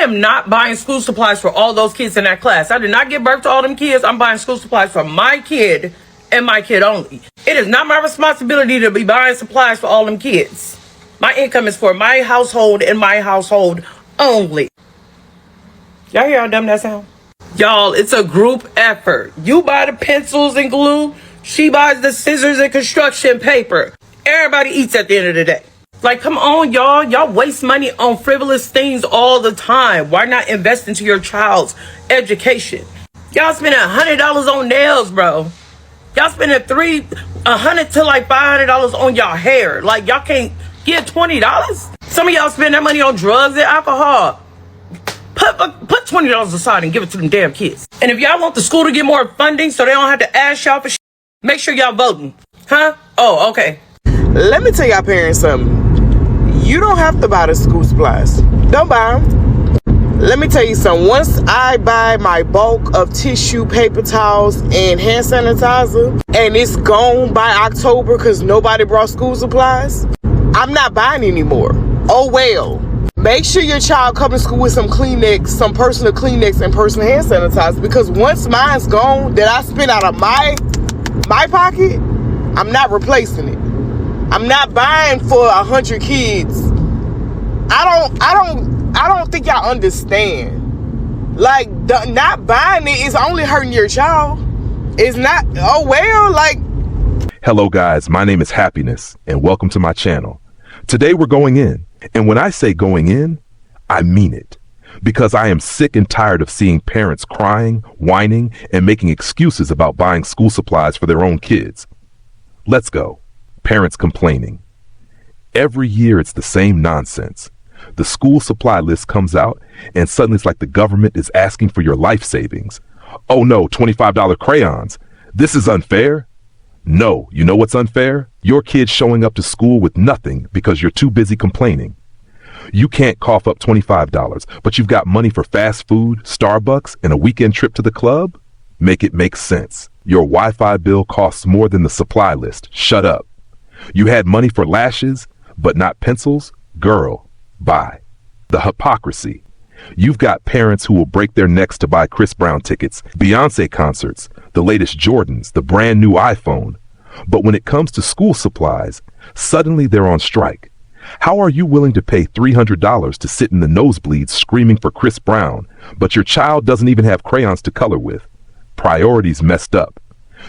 am not buying school supplies for all those kids in that class. I did not give birth to all them kids. I'm buying school supplies for my kid and my kid only. It is not my responsibility to be buying supplies for all them kids. My income is for my household and my household only. Y'all hear how dumb that sound? Y'all, it's a group effort. You buy the pencils and glue. She buys the scissors and construction paper. Everybody eats at the end of the day. Like, come on, y'all. Y'all waste money on frivolous things all the time. Why not invest into your child's education? Y'all spending $100 on nails, bro. Y'all spending $100 to like $500 on y'all hair. Like, y'all can't get $20. Some of y'all spend that money on drugs and alcohol. Put $20 aside and give it to them damn kids. And if y'all want the school to get more funding so they don't have to ask y'all for shit, make sure y'all voting. Huh? Oh, okay. Let me tell y'all parents something. You don't have to buy the school supplies. Don't buy them. Let me tell you something. Once I buy my bulk of tissue, paper towels, and hand sanitizer, and it's gone by October because nobody brought school supplies, I'm not buying anymore. Oh well. Make sure your child comes to school with some Kleenex, some personal Kleenex and personal hand sanitizer, because once mine's gone that I spent out of my pocket, I'm not replacing it. I'm not buying for 100 kids. I don't think y'all understand. Like, not buying it is only hurting your child. It's not, oh well, like. Hello guys, my name is Happiness and welcome to my channel. Today we're going in. And when I say going in, I mean it. Because I am sick and tired of seeing parents crying, whining, and making excuses about buying school supplies for their own kids. Let's go. Parents complaining. Every year it's the same nonsense. The school supply list comes out and suddenly it's like the government is asking for your life savings. Oh no, $25 crayons. This is unfair. No, you know what's unfair? Your kid's showing up to school with nothing because you're too busy complaining. You can't cough up $25, but you've got money for fast food, Starbucks, and a weekend trip to the club? Make it make sense. Your Wi-Fi bill costs more than the supply list. Shut up. You had money for lashes, but not pencils? Girl, bye. The hypocrisy. You've got parents who will break their necks to buy Chris Brown tickets, Beyonce concerts, the latest Jordans, the brand new iPhone. But when it comes to school supplies, suddenly they're on strike. How are you willing to pay $300 to sit in the nosebleeds screaming for Chris Brown, but your child doesn't even have crayons to color with? Priorities messed up.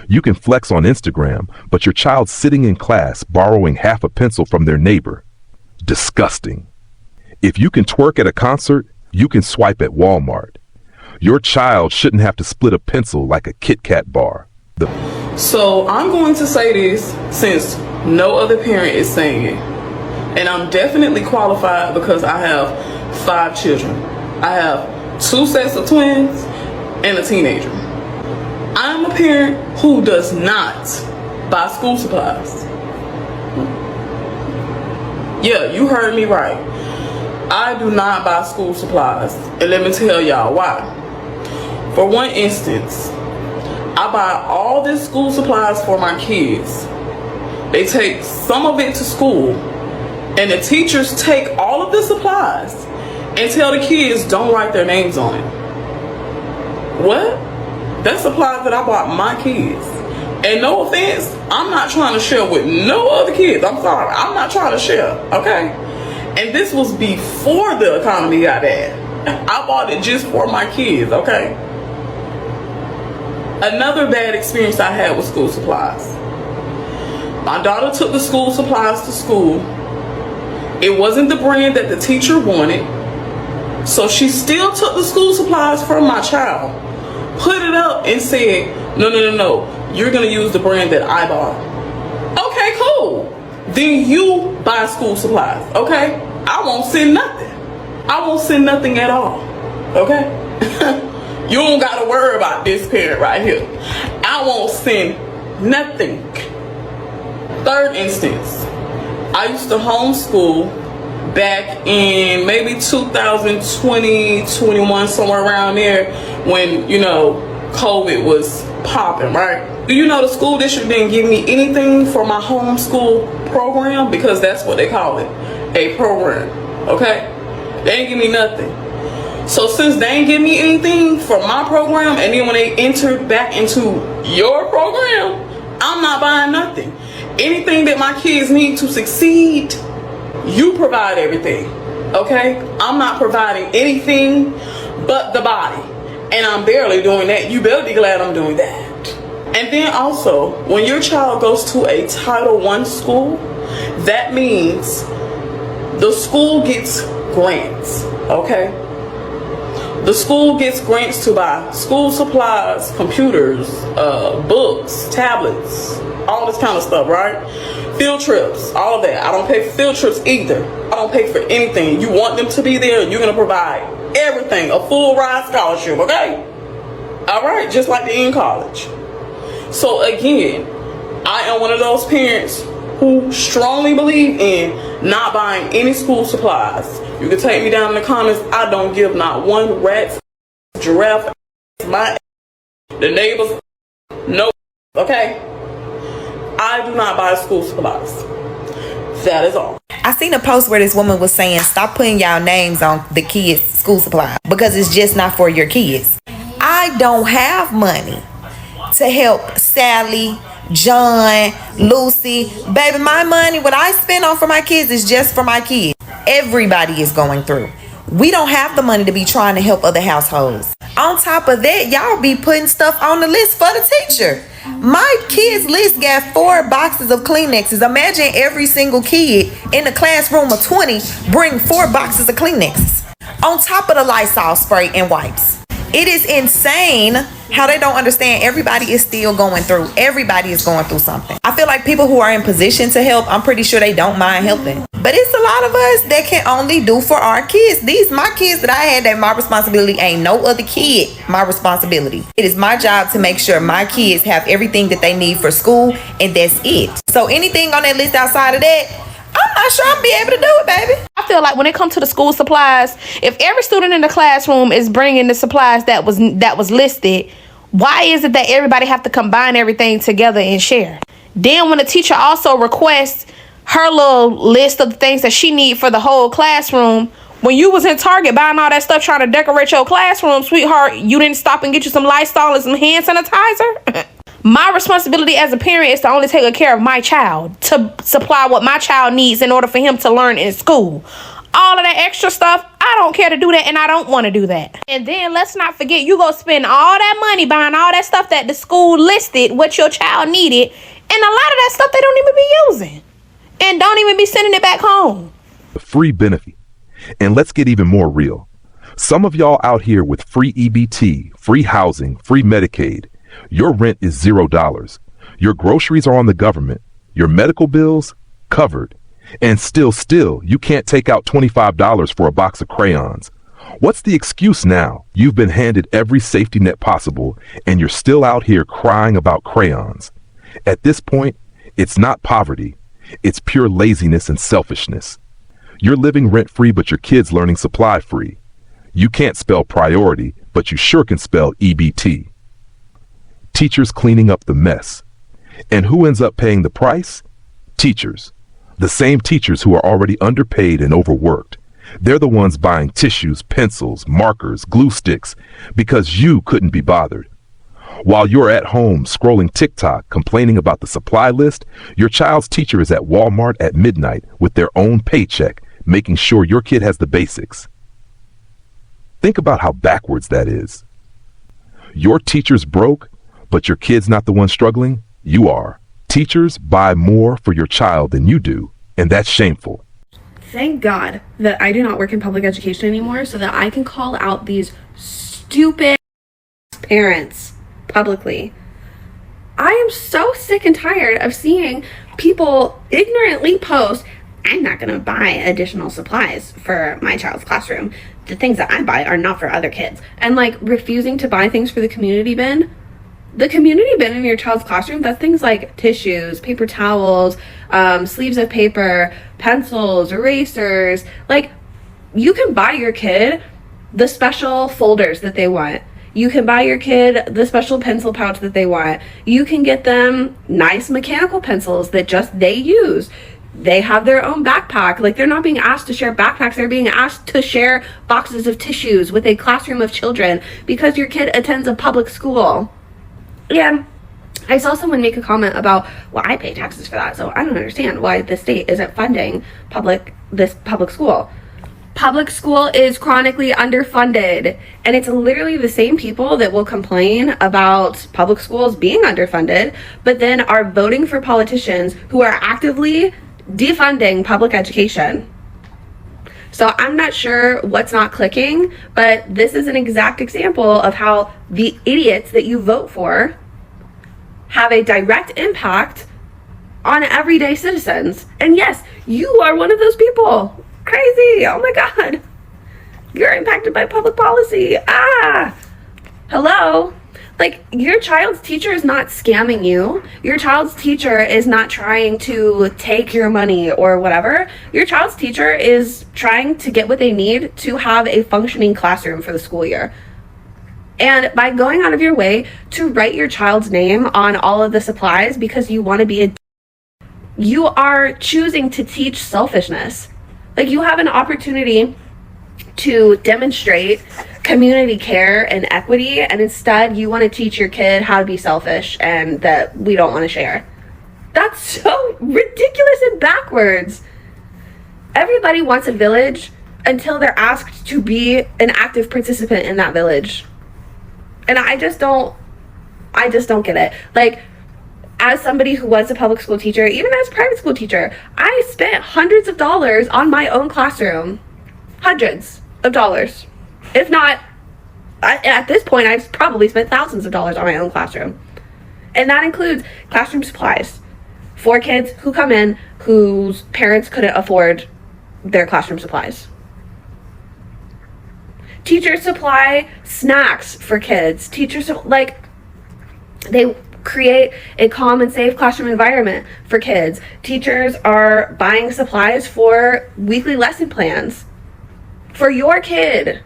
You can flex on Instagram, but your child's sitting in class borrowing half a pencil from their neighbor. Disgusting. If you can twerk at a concert, you can swipe at Walmart. Your child shouldn't have to split a pencil like a Kit Kat bar. So I'm going to say this since no other parent is saying it. And I'm definitely qualified because I have 5 children. I have 2 sets of twins and a teenager. I'm a parent who does not buy school supplies. Yeah, you heard me right. I do not buy school supplies. And let me tell y'all why. For one instance, I buy all this school supplies for my kids. They take some of it to school, and the teachers take all of the supplies and tell the kids don't write their names on it. What? That's supplies that I bought my kids. And no offense, I'm not trying to share with no other kids. I'm sorry, I'm not trying to share, okay? And this was before the economy got bad. I bought it just for my kids, okay? Another bad experience I had with school supplies. My daughter took the school supplies to school. It wasn't the brand that the teacher wanted. So she still took the school supplies from my child, put it up and said, no, you're gonna use the brand that I bought. Okay, cool. Then you buy school supplies, okay? I won't send nothing. I won't send nothing at all, okay? You don't gotta worry about this parent right here. I won't send nothing. Third instance, I used to homeschool back in maybe 2020, 21, somewhere around there when, you know, COVID was popping, right? Do you know the school district didn't give me anything for my homeschool program? Because that's what they call it, a program, okay? They didn't give me nothing. So since they ain't give me anything for my program, and then when they entered back into your program, I'm not buying nothing. Anything that my kids need to succeed, you provide everything. Okay? I'm not providing anything but the body. And I'm barely doing that. You better be glad I'm doing that. And then also, when your child goes to a Title I school, that means the school gets grants. Okay? The school gets grants to buy school supplies, computers, books, tablets, all this kind of stuff, right? Field trips, all of that. I don't pay for field trips either. I don't pay for anything. You want them to be there, you're going to provide everything, a full ride scholarship, okay? All right, just like they're in college. So again, I am one of those parents who strongly believe in not buying any school supplies. You can take me down in the comments. I don't give not one rat, giraffe, my, the neighbors, no, okay? I do not buy school supplies. That is all. I seen a post where this woman was saying, stop putting y'all names on the kids' school supplies because it's just not for your kids. I don't have money to help Sally, John, Lucy. Baby, my money, what I spend on for my kids is just for my kids. Everybody is going through. We don't have the money to be trying to help other households. On top of that, y'all be putting stuff on the list for the teacher. My kids' list got 4 boxes of Kleenexes. Imagine every single kid in the classroom of 20 bring 4 boxes of Kleenexes on top of the Lysol spray and wipes. It is insane how they don't understand everybody is still going through. Everybody is going through something. I feel like people who are in position to help, I'm pretty sure they don't mind helping. But it's a lot of us that can only do for our kids. These my kids that I had, that my responsibility. Ain't no other kid my responsibility. It is my job to make sure my kids have everything that they need for school, and that's it. So anything on that list outside of that, I'm not sure I'll be able to do it, baby. I feel like when it comes to the school supplies, if every student in the classroom is bringing the supplies that was listed, why is it that everybody have to combine everything together and share? Then when the teacher also requests her little list of the things that she need for the whole classroom, when you was in Target buying all that stuff trying to decorate your classroom, sweetheart, you didn't stop and get you some Lysol and some hand sanitizer? My responsibility as a parent is to only take care of my child, to supply what my child needs in order for him to learn in school. All of that extra stuff, I don't care to do that, and I don't want to do that. And then let's not forget, you go spend all that money buying all that stuff that the school listed what your child needed, and a lot of that stuff they don't even be using and don't even be sending it back home. Free benefit. And let's get even more real. Some of y'all out here with free EBT, free housing, free Medicaid. Your rent is $0. Your groceries are on the government. Your medical bills covered. And still, you can't take out $25 for a box of crayons. What's the excuse now? You've been handed every safety net possible, and you're still out here crying about crayons. At this point, it's not poverty. It's pure laziness and selfishness. You're living rent-free, but your kid's learning supply-free. You can't spell priority, but you sure can spell EBT. Teachers cleaning up the mess. And who ends up paying the price? Teachers. The same teachers who are already underpaid and overworked. They're the ones buying tissues, pencils, markers, glue sticks, because you couldn't be bothered. While you're at home scrolling TikTok complaining about the supply list, your child's teacher is at Walmart at midnight with their own paycheck, making sure your kid has the basics. Think about how backwards that is. Your teacher's broke, but your kid's not the one struggling. You are. Teachers buy more for your child than you do, and that's shameful. Thank God that I do not work in public education anymore so that I can call out these stupid parents publicly. I am so sick and tired of seeing people ignorantly post, I'm not going to buy additional supplies for my child's classroom. The things that I buy are not for other kids. And like refusing to buy things for the community bin. The community bin in your child's classroom, that's things like tissues, paper towels, sleeves of paper, pencils, erasers. Like, you can buy your kid the special folders that they want. You can buy your kid the special pencil pouch that they want. You can get them nice mechanical pencils that just they use. They have their own backpack. Like, they're not being asked to share backpacks. They're being asked to share boxes of tissues with a classroom of children because your kid attends a public school. And I saw someone make a comment about, well, I pay taxes for that, so I don't understand why the state isn't funding this public school. Public school is chronically underfunded, and it's literally the same people that will complain about public schools being underfunded, but then are voting for politicians who are actively defunding public education. So I'm not sure what's not clicking, but this is an exact example of how the idiots that you vote for have a direct impact on everyday citizens. And yes, you are one of those people. Crazy. Oh my God. You're impacted by public policy. Hello. Like, your child's teacher is not scamming you. Your child's teacher is not trying to take your money or whatever. Your child's teacher is trying to get what they need to have a functioning classroom for the school year. And by going out of your way to write your child's name on all of the supplies because you want to be you are choosing to teach selfishness. Like, you have an opportunity to demonstrate community care and equity, and instead you want to teach your kid how to be selfish and that we don't want to share. That's so ridiculous and backwards. Everybody wants a village until they're asked to be an active participant in that village. And I just don't get it. Like, as somebody who was a public school teacher, even as a private school teacher, I spent hundreds of dollars on my own classroom. Hundreds of dollars. If not, at this point, I've probably spent thousands of dollars on my own classroom. And that includes classroom supplies for kids who come in whose parents couldn't afford their classroom supplies. Teachers supply snacks for kids. They create a calm and safe classroom environment for kids. Teachers are buying supplies for weekly lesson plans for your kid,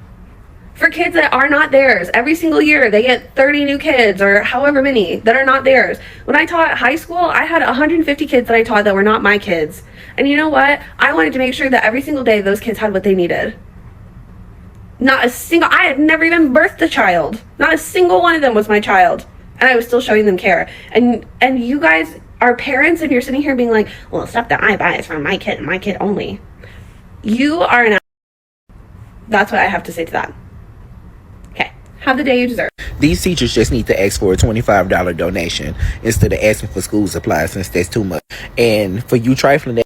for kids that are not theirs. Every single year they get 30 new kids or however many that are not theirs. When I taught high school, I had 150 kids that I taught that were not my kids. And you know what? I wanted to make sure that every single day those kids had what they needed. I had never even birthed a child. Not a single one of them was my child. And I was still showing them care. And you guys are parents, and you're sitting here being like, well, stuff that I buy is from my kid and my kid only. You are an... That's what I have to say to that. Okay. Have the day you deserve. These teachers just need to ask for a $25 donation instead of asking for school supplies, since that's too much. And for you trifling that,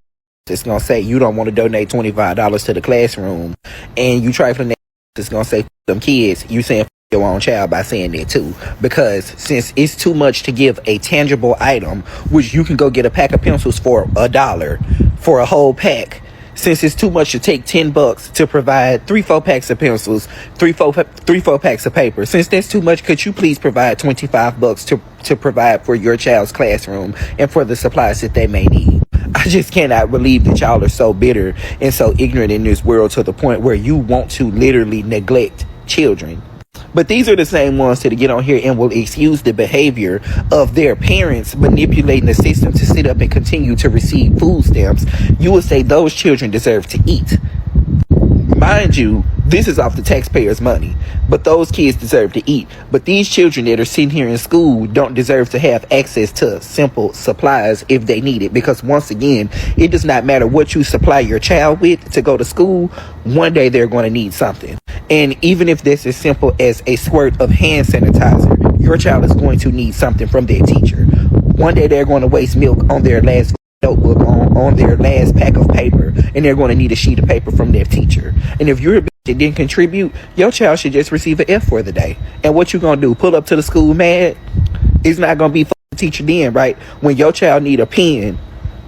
it's going to say you don't want to donate $25 to the classroom. And you trifling that, it's going to say them kids. You saying your own child by saying that too, because since it's too much to give a tangible item, which you can go get a pack of pencils for $1 for a whole pack, since it's too much to take $10 to provide 3-4 packs of pencils, 3-4 packs of paper, since that's too much, could you please provide $25 to provide for your child's classroom and for the supplies that they may need? I just cannot believe that y'all are so bitter and so ignorant in this world to the point where you want to literally neglect children. But these are the same ones that get on here and will excuse the behavior of their parents manipulating the system to sit up and continue to receive food stamps. You would say those children deserve to eat. Mind you, this is off the taxpayers' money, but those kids deserve to eat. But these children that are sitting here in school don't deserve to have access to simple supplies if they need it, because once again, it does not matter what you supply your child with to go to school. One day they're going to need something. And even if this is simple as a squirt of hand sanitizer, your child is going to need something from their teacher. One day they're going to waste milk on their last notebook, on their last pack of paper, and they're going to need a sheet of paper from their teacher. And if you're a bitch that didn't contribute, your child should just receive an F for the day. And what you going to do? Pull up to the school mad? It's not going to be for the teacher then, right? When your child need a pen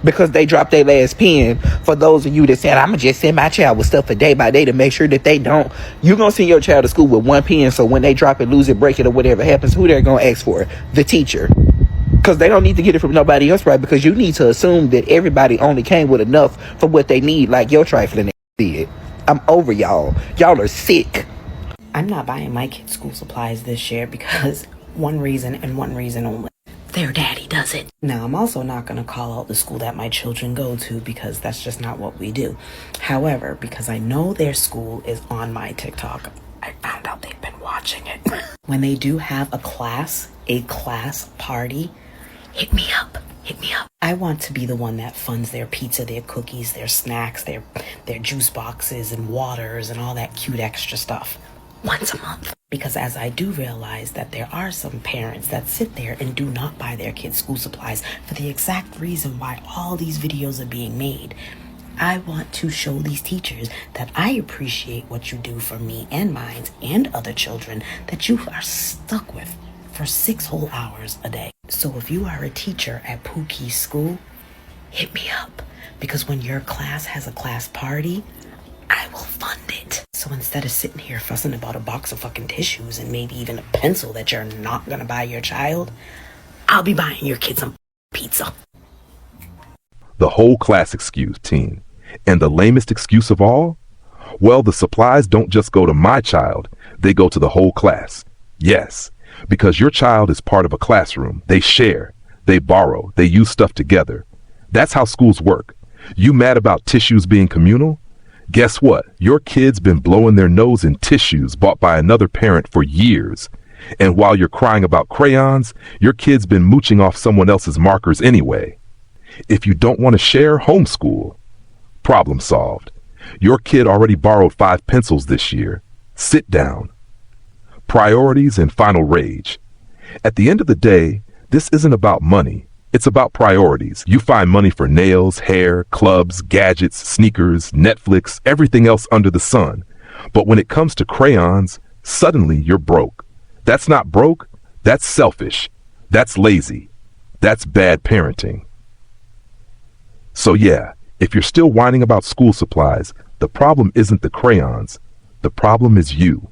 because they dropped their last pen. For those of you that said, I'm going to just send my child with stuff for day by day to make sure that they don't, you're going to send your child to school with one pen, so when they drop it, lose it, break it, or whatever happens, who they're going to ask for? The teacher. Because they don't need to get it from nobody else, right? Because you need to assume that everybody only came with enough for what they need, like your trifling did. I'm over y'all. Y'all are sick. I'm not buying my kids' school supplies this year because one reason and one reason only. their daddy does it. Now, I'm also not going to call out the school that my children go to because that's just not what we do. However, because I know their school is on my TikTok, I found out they've been watching it. When they do have a class party, hit me up. Hit me up. I want to be the one that funds their pizza, their cookies, their snacks, their juice boxes and waters and all that cute extra stuff once a month. Because as I do realize that there are some parents that sit there and do not buy their kids school supplies for the exact reason why all these videos are being made. I want to show these teachers that I appreciate what you do for me and mine and other children that you are stuck with for 6 whole hours a day. So if you are a teacher at Pookie's school, hit me up. Because when your class has a class party, I will fund it. So instead of sitting here fussing about a box of fucking tissues and maybe even a pencil that you're not gonna buy your child, I'll be buying your kid some pizza. The whole class excuse, teen. And the lamest excuse of all? Well, the supplies don't just go to my child, they go to the whole class. Yes, because your child is part of a classroom. They share, they borrow, they use stuff together. That's how schools work. You mad about tissues being communal? Guess what? Your kid's been blowing their nose in tissues bought by another parent for years. And while you're crying about crayons, your kid's been mooching off someone else's markers anyway. If you don't want to share, homeschool. Problem solved. Your kid already borrowed 5 pencils this year. Sit down. Priorities and final rage. At the end of the day, this isn't about money. It's about priorities. You find money for nails, hair, clubs, gadgets, sneakers, Netflix, everything else under the sun. But when it comes to crayons, suddenly you're broke. That's not broke. That's selfish. That's lazy. That's bad parenting. So yeah, if you're still whining about school supplies, the problem isn't the crayons. The problem is you.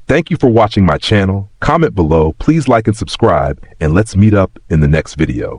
Thank you for watching my channel. Comment below, please like and subscribe, and let's meet up in the next video.